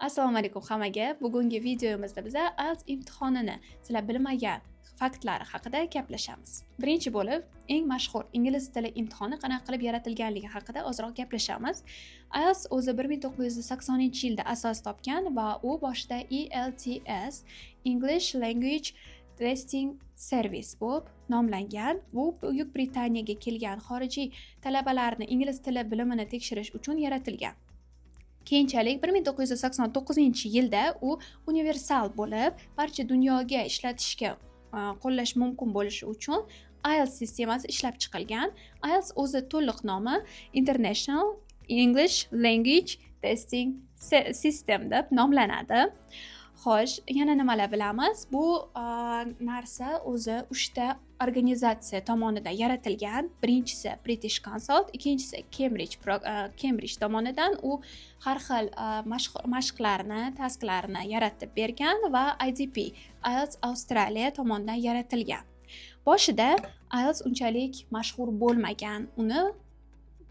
Assalomu alaykum hammaga. Bugungi videomizda biz IELTS imtihonini sizlar bilmagan faktlari haqida gaplashamiz. Birinchi bo'lib, eng mashhur ingliz tili imtihoni qanaqa qilib yaratilganligi haqida ozroq gaplashamiz. IELTS o'zi 1980-yilda asos topgan va u boshida ELTS English Language Testing Service bo'lib nomlangan. Bu Buyuk Britaniyaga kelgan xorijiy talabalarni ingliz tili bilimini tekshirish uchun yaratilgan. Keyinchalik 1989-yilda u universal bo'lib, barcha dunyoga ishlatishga qo'llash mumkin bo'lishi uchun IELTS sistemasi ishlab chiqilgan. IELTS o'zi to'liq nomi International English Language Testing System deb nomlanadi. Xo'sh, yana nimalar bilamiz? Bu narsa o'zi 3 ta organizatsiya tomonidan yaratilgan. Birinchisi British Council, ikkinchisi Cambridge tomonidan u har xil mashqlarni, tasklarni yaratib bergan va IDP IELTS Australiya tomonidan yaratilgan. Boshida IELTS unchalik mashhur bo'lmagan. Uni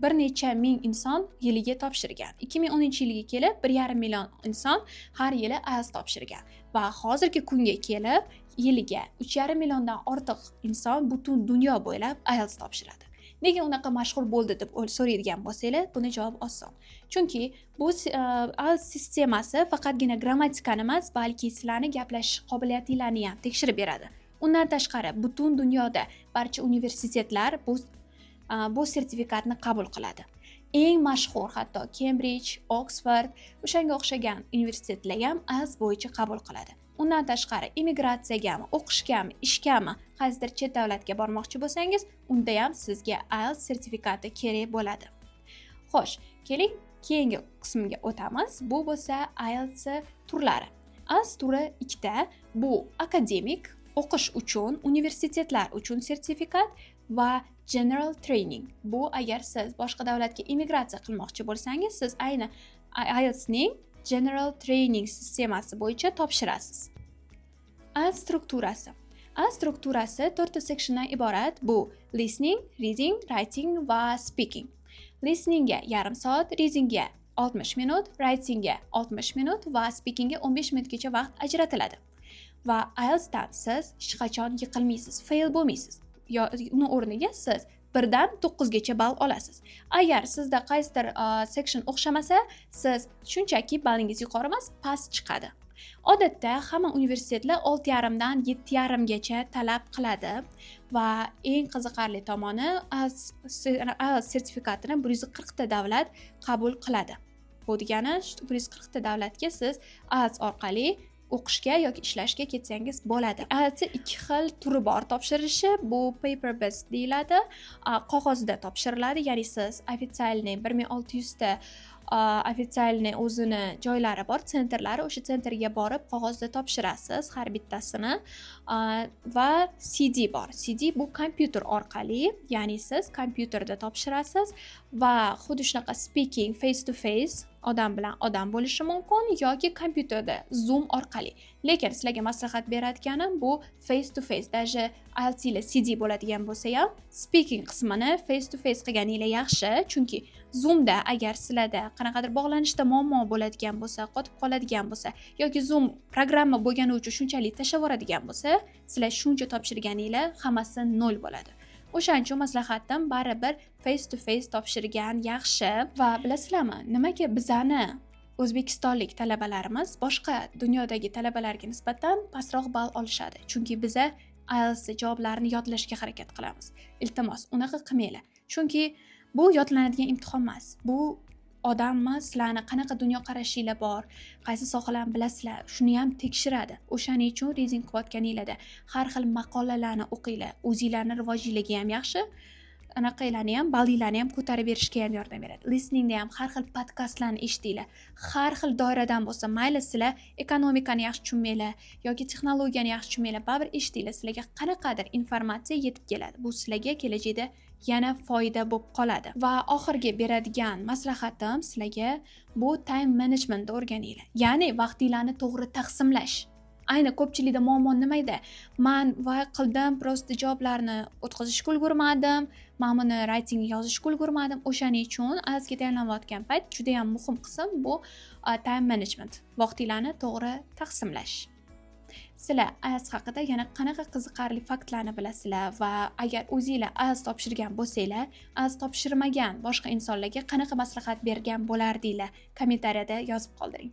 bir necha ming inson yiliga topshirgan. 2010-yilga kelib 1,5 million inson har yili IELTS topshirgan va hozirgi kunga kelib yiliga 3,5 milliondan ortiq inson butun dunyo bo'ylab IELTS topshiradi. Nega unaqa mashhur bo'ldi deb so'raydigan bo'lsanglar, buni javob oson. Chunki bu IELTS sistemasi faqatgina grammatikani emas, balki sizlarning gaplashish qobiliyatingizni ham tekshirib beradi. Undan tashqari butun dunyoda barcha universitetlar bu sertifikatni qabul qiladi. Eng mashhur hatto Cambridge, Oxford, o'shanga o'xshagan universitetlar ham IELTS bo'yicha qabul qiladi. Undan tashqari immigratsiyagami, o'qishgami, ishgami, qaysidir chet davlatga bormoqchi bo'lsangiz, unda ham sizga IELTS sertifikati kerak bo'ladi. Xo'sh, keling keyingi qismga o'tamiz. Bu bo'lsa IELTS turlari. IELTS turi ikkita. Bu akademik, o'qish uchun, universitetlar uchun sertifikat va General Training. Bu agar siz boshqa davlatga immigratsiya qilmoqchi bo'lsangiz, siz ayni IELTSning General Training sistemasi bo'yicha topshirasiz. IELTS strukturasi. IELTS strukturasi 4 ta sectiondan iborat. Bu listening, reading, writing va speaking. Listeningga yarim soat, readingga 60 minut, writingga 60 minut va speakingga 15 minutgacha vaqt ajratiladi. Va IELTSdan siz hech qachon yiqilmaysiz, fail bo'lmaysiz. Uni o'rniga siz 1 dan 9 gacha ball olasiz. Agar sizda qaysidir section o'xshamasa, siz shunchaki ballingiz yuqori emas, past chiqadi. Odatda hamma universitetlar 6,5 dan 7,5 gacha talab qiladi va eng qiziqarli tomoni IELTS sertifikatini 140 ta davlat qabul qiladi. Bu degani 140 ta davlatga siz IELTS orqali o'qishga yoki ishlashga ketsangiz bo'ladi. IELTS ikki xil turi bor topshirilishi. Bu paper based deyiladi. Qog'ozda topshiriladi, ya'ni siz ofitsialniy 1600 ta ofitsialniy o'zini joylari bor, sentrlari, o'sha sentrga borib qog'ozda topshirasiz har bittasini. Va CD bor. CD bu kompyuter orqali, ya'ni siz kompyuterda topshirasiz va xuddi shunaqa speaking face to face odam bilan odam bo'lishi mumkin yoki kompyuterda Zoom orqali. Lekin sizlarga maslahat beradiganim bu face to face. Даже IELTS ile CD bo'ladigan bo'lsa ham, speaking qismini face to face qilganinglar yaxshi, chunki Zoomda agar sizlarda qanaqadir bog'lanishda muammo bo'ladigan bo'lsa, qotib qoladigan bo'lsa yoki Zoom programma bo'lgani uchun shunchalik tashlavoradigan bo'lsa, sizlar shuncha topshirganinglar hammasi 0 bo'ladi. O'shaning uchun maslahatim baribir face to face topshirgan yaxshi. Va bilasizlarmi, nimaga bizani o'zbekistonlik talabalarimiz boshqa dunyodagi talabalarga nisbatan pastroq ball olishadi? Chunki biza IELTS javoblarini yodlashga harakat qilamiz. Iltimos, unaqa qilmanglar. Chunki bu yodlanadigan imtihon emas. Bu odammi, sizlarni qanaqa dunyoqarashinglar bor, qaysi sohalarni bilasizlar, shuni ham tekshiradi. O'shaning uchun reading qilayotganinglarda har xil maqolalarni o'qinglar. O'zingizlarni rivojingizga ham yaxshi, anaqalarni ham, ballinglarni ham ko'tarib berishga ham yordam beradi. Listeningda ham har xil podkastlarni eshitinglar. Har xil doiradan bo'lsa, mayli sizlar ekonomikani yaxshi tushunmanglar yoki texnologiyani yaxshi tushunmanglar, baribir eshitinglar. Sizlarga qanaqadir informatsiya yetib keladi. Bu sizlarga kelajakda yana foyda bo'lib qoladi. Va oxirgi beradigan maslahatim sizlarga bu time managementni o'rganinglar. Ya'ni vaqtinglarni to'g'ri taqsimlash. ayni ko'pchilikda muammo nimada? Man voy qildim, prosta javoblarni o'tkazishga ulgurmadim, man buni raytingga yozishga ulgurmadim. O'shaning uchun IELTSga tayyorlanayotgan payt juda ham muhim qism bu time management, vaqtinglarni to'g'ri taqsimlash. Sizlar IELTS haqida yana qanaqa qiziqarli faktlarni bilasizlar va agar o'zingizlar IELTS topshirgan bo'lsanglar, IELTS topshirmagan boshqa insonlarga qanaqa maslahat bergan bo'lardinglar? Kommentariyada yozib qoldiring.